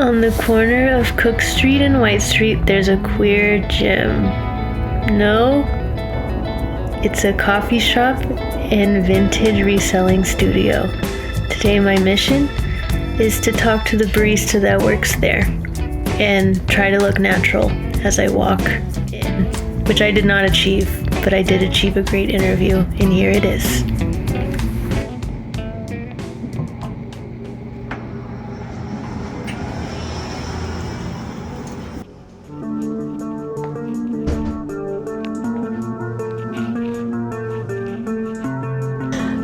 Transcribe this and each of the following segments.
On the corner of Cook Street and White Street, there's a queer gym. No, it's a coffee shop and vintage reselling studio. Today my mission is to talk to the barista that works there and try to look natural as I walk in, which I did not achieve, but I did achieve a great interview, and here it is.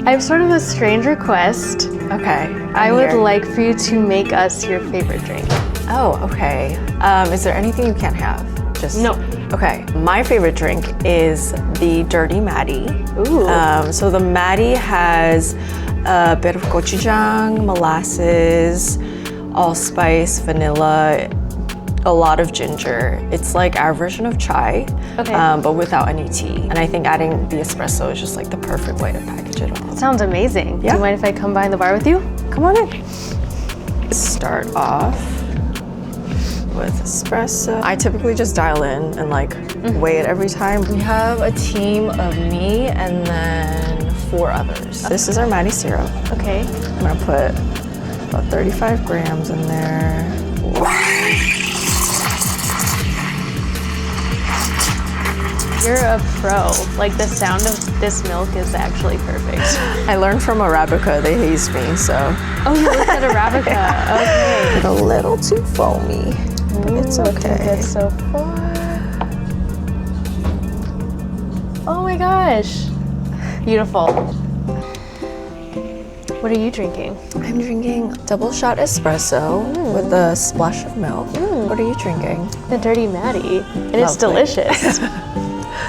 I have sort of a strange request. Okay. I would like for you to make us your favorite drink. Oh, okay. Is there anything you can't have? No. Okay. My favorite drink is the Dirty Maddie. Ooh. So the Maddie has a bit of gochujang, molasses, allspice, vanilla, a lot of ginger. It's like our version of chai, but without any tea. And I think adding the espresso is just like the perfect way to package it all. Sounds amazing. Yeah. Do you mind if I come by the bar with you? Come on in. Start off with espresso. I typically just dial in and like weigh it every time. We have a team of me and then 4 others. This is our Maddie syrup. Okay. I'm gonna put about 35 grams in there. You're a pro. Like, the sound of this milk is actually perfect. I learned from Arabica, they hazed me, so. Oh, you looked at Arabica. Okay. A little too foamy, but it's okay. Good so far. Oh my gosh. Beautiful. What are you drinking? I'm drinking double shot espresso with a splash of milk. What are you drinking? The Dirty Maddie. And it's Lovely. delicious.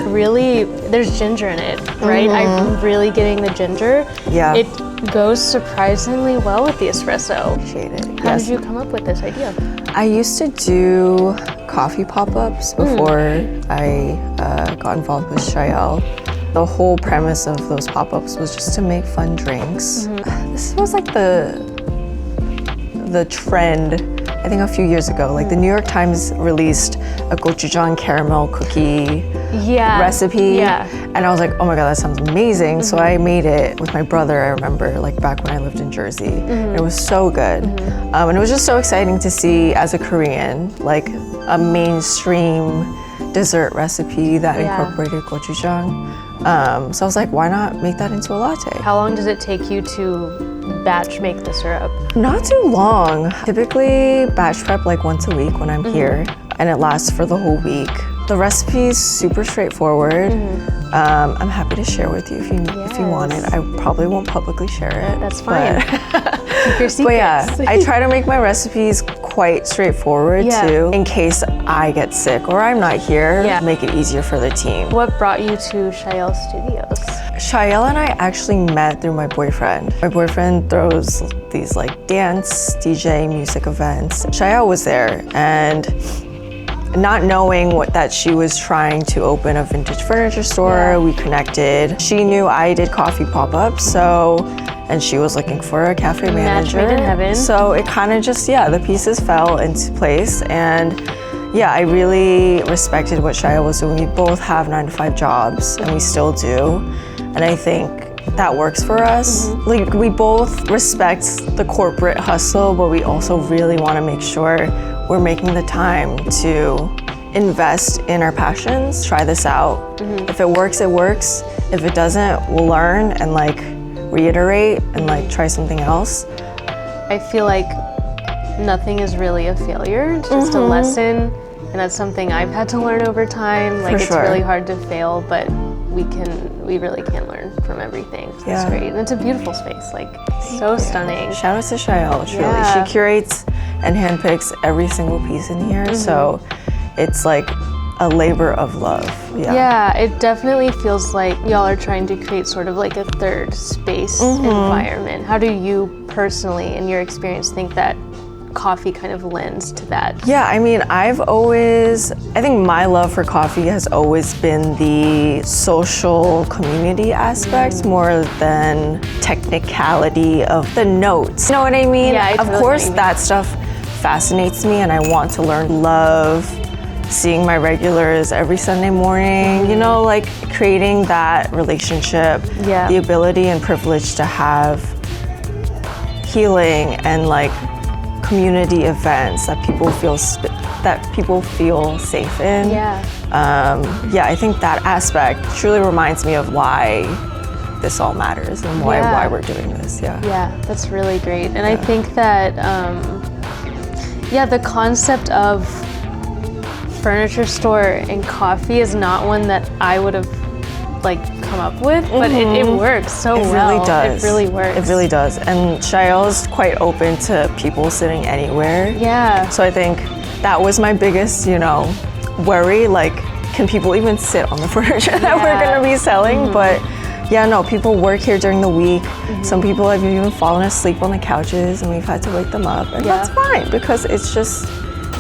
Really, there's ginger in it, right? I'm really getting the ginger. Yeah. It goes surprisingly well with the espresso. Appreciate it. How did you come up with this idea? I used to do coffee pop-ups before I got involved with Shael. The whole premise of those pop-ups was just to make fun drinks. This was like the trend, I think a few years ago. Like the New York Times released a gochujang caramel cookie recipe. And I was like, oh my God, that sounds amazing. So I made it with my brother, I remember, like back when I lived in Jersey. It was so good. And it was just so exciting to see, as a Korean, like a mainstream dessert recipe that incorporated gochujang. So I was like, why not make that into a latte? How long does it take you to batch make the syrup? Not too long. Typically batch prep like once a week when I'm here, and it lasts for the whole week. The recipe is super straightforward. I'm happy to share with you if you want it. I probably won't publicly share it. That's fine. Keep your secrets. But yeah, I try to make my recipes quite straightforward too, in case I get sick or I'm not here, make it easier for the team. What brought you to Shael Studios? Shael and I actually met through my boyfriend. My boyfriend throws these like dance, DJ, music events. Shael was there, and not knowing that she was trying to open a vintage furniture store, we connected. She knew I did coffee pop-ups, and she was looking for a cafe manager. Match made in heaven. So it kind of just, the pieces fell into place. And yeah, I really respected what Shael was doing. We both have 9-to-5 jobs, and we still do. And I think that works for us. Like, we both respect the corporate hustle, but we also really want to make sure we're making the time to invest in our passions, try this out. If it works, it works. If it doesn't, we'll learn and like reiterate and like try something else. I feel like nothing is really a failure, it's just a lesson, and that's something I've had to learn over time. Like, it's really hard to fail, but we really can learn from everything. So it's great, and it's a beautiful space, like so stunning. Shout out to Shael, truly. She curates and handpicks every single piece in here, so it's like a labor of love. Yeah, it definitely feels like y'all are trying to create sort of like a third space environment. How do you personally, in your experience, think that coffee kind of lends to that? Yeah, I mean, I think my love for coffee has always been the social community aspect more than technicality of the notes. You know what I mean? Yeah, I of totally course, agree. that stuff fascinates me and I want to learn. Love seeing my regulars every Sunday morning, you know, like creating that relationship, the ability and privilege to have healing and like community events that people feel safe in. I think that aspect truly reminds me of why this all matters and why we're doing this. Yeah, that's really great. And I think that the concept of furniture store and coffee is not one that I would have like come up with, but it works so well. It really does. It really works. It really does. And Shael's quite open to people sitting anywhere. Yeah. So I think that was my biggest, worry. Like, can people even sit on the furniture that we're gonna be selling? But people work here during the week. Some people have even fallen asleep on the couches and we've had to wake them up. And that's fine because it's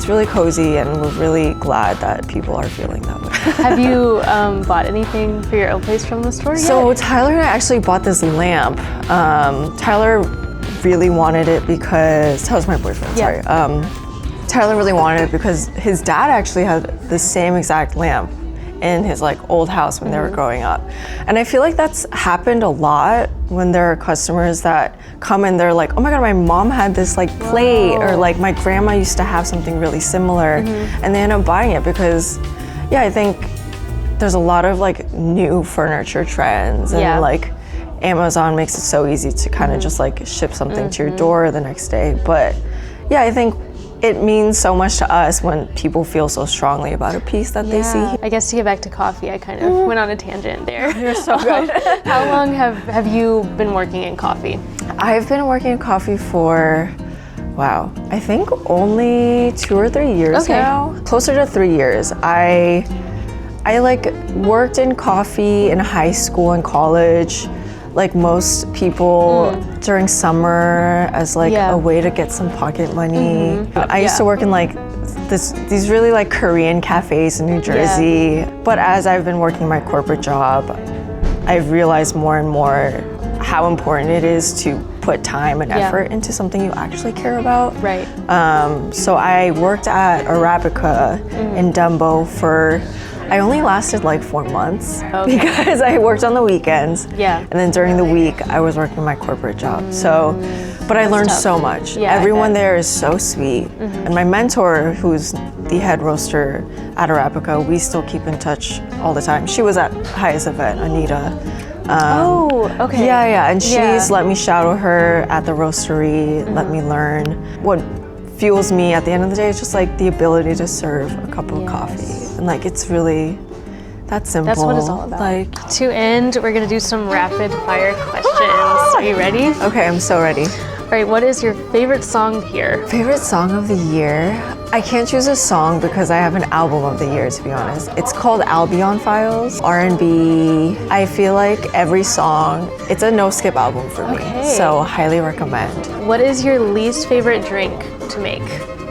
really cozy and we're really glad that people are feeling that way. Have you bought anything for your own place from the store yet? So Tyler and I actually bought this lamp. Tyler really wanted it because, Tyler's my boyfriend, sorry. Tyler really wanted it because his dad actually had the same exact lamp in his like old house when they were growing up. And I feel like that's happened a lot when there are customers that come and they're like, oh my God, my mom had this like plate, or like my grandma used to have something really similar, and they end up buying it because, I think there's a lot of like new furniture trends and like Amazon makes it so easy to kind of just like ship something to your door the next day. But I think it means so much to us when people feel so strongly about a piece that they see. I guess to get back to coffee, I kind of went on a tangent there. You're so good. How long have you been working in coffee? I've been working in coffee for, I think only 2 or 3 years now. Closer to 3 years. I like worked in coffee in high school and college, like most people during summer as like a way to get some pocket money. I used to work in like these really like Korean cafes in New Jersey. But as I've been working my corporate job, I've realized more and more how important it is to put time and effort into something you actually care about. Right. So I worked at Arabica in Dumbo for, I only lasted like 4 months because I worked on the weekends. And then during the week, I was working my corporate job. So, but I learned so much. Everyone there is so sweet. And my mentor, who's the head roaster at Arabica, we still keep in touch all the time. She was at highest event, Anita. And she's let me shadow her at the roastery, let me learn. What fuels me at the end of the day is just like the ability to serve a cup of coffee. And like, it's really that simple. That's what it's all about. Like, to end, we're gonna do some rapid fire questions. Are you ready? Okay, I'm so ready. All right, what is your favorite song here? Favorite song of the year? I can't choose a song because I have an album of the year, to be honest. It's called Albion Files, R&B. I feel like every song, it's a no-skip album for me. So highly recommend. What is your least favorite drink to make?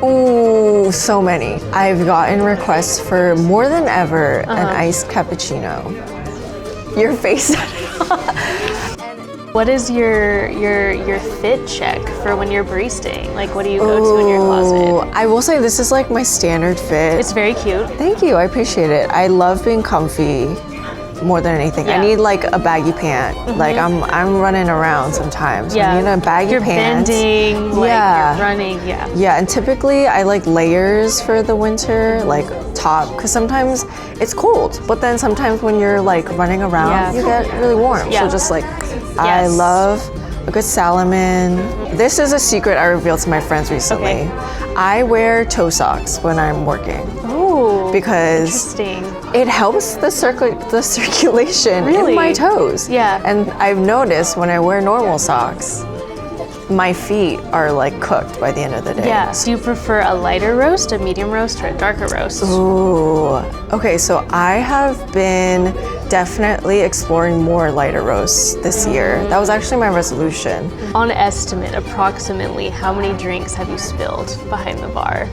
Ooh, so many. I've gotten requests for more than ever an iced cappuccino. Your face said it all. What is your fit check for when you're baristing? Like, what do you go to in your closet? I will say this is like my standard fit. It's very cute. Thank you, I appreciate it. I love being comfy more than anything. I need like a baggy pant. Like I'm running around sometimes. I need a baggy pant. You're bending, like you're running, Yeah, and typically I like layers for the winter, like top, because sometimes it's cold, but then sometimes when you're like running around, you get really warm. So just like, I love a good Salomon. This is a secret I revealed to my friends recently. I wear toe socks when I'm working. Ooh, because it helps the circulation in my toes. And I've noticed when I wear normal socks, my feet are like cooked by the end of the day. So you prefer a lighter roast, a medium roast, or a darker roast? Ooh. Okay, so I have been definitely exploring more lighter roasts this year. That was actually my resolution. On estimate, approximately, how many drinks have you spilled behind the bar?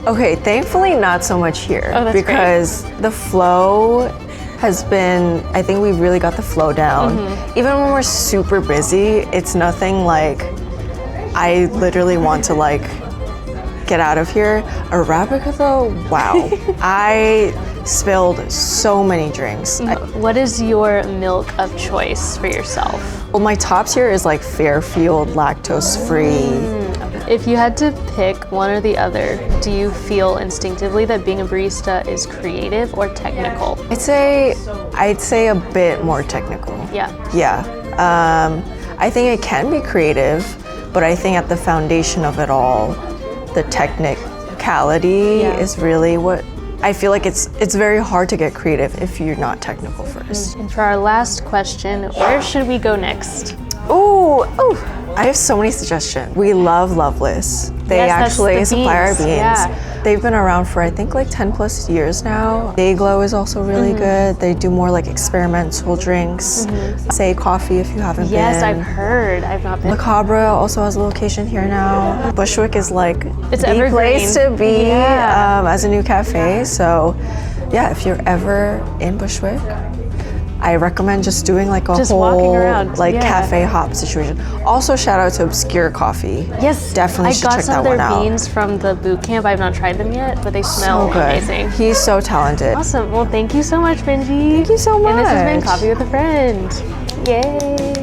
Okay, thankfully not so much here because the flow has been, I think we've really got the flow down. Even when we're super busy, it's nothing like I literally want to like get out of here. Arabica though, wow. I spilled so many drinks. What is your milk of choice for yourself? Well, my top tier is like Fairfield, lactose free. If you had to pick one or the other, do you feel instinctively that being a barista is creative or technical? I'd say a bit more technical. Yeah. Yeah. I think it can be creative, but I think at the foundation of it all, the technicality is really what I feel like it's very hard to get creative if you're not technical first. And for our last question, where should we go next? Oh, I have so many suggestions. We love Loveless. They actually supply our beans. Yeah. They've been around for I think like 10 plus years now. Dayglow is also really good. They do more like experimental drinks. Say Coffee if you haven't been. Yes, I've heard. I've not been. Macabre also has a location here now. Bushwick is like It's the evergreen. place to be as a new cafe. So yeah, if you're ever in Bushwick, I recommend just doing like a Just whole walking around, like cafe hop situation. Also shout out to Obscure Coffee. Yes, Definitely should check that I got some one of their out. beans from the boot camp. I've not tried them yet, but they smell So good. amazing. He's so talented. Awesome. Well, thank you so much, Minji. Thank you so much. And this has been Coffee with a Friend. Yay.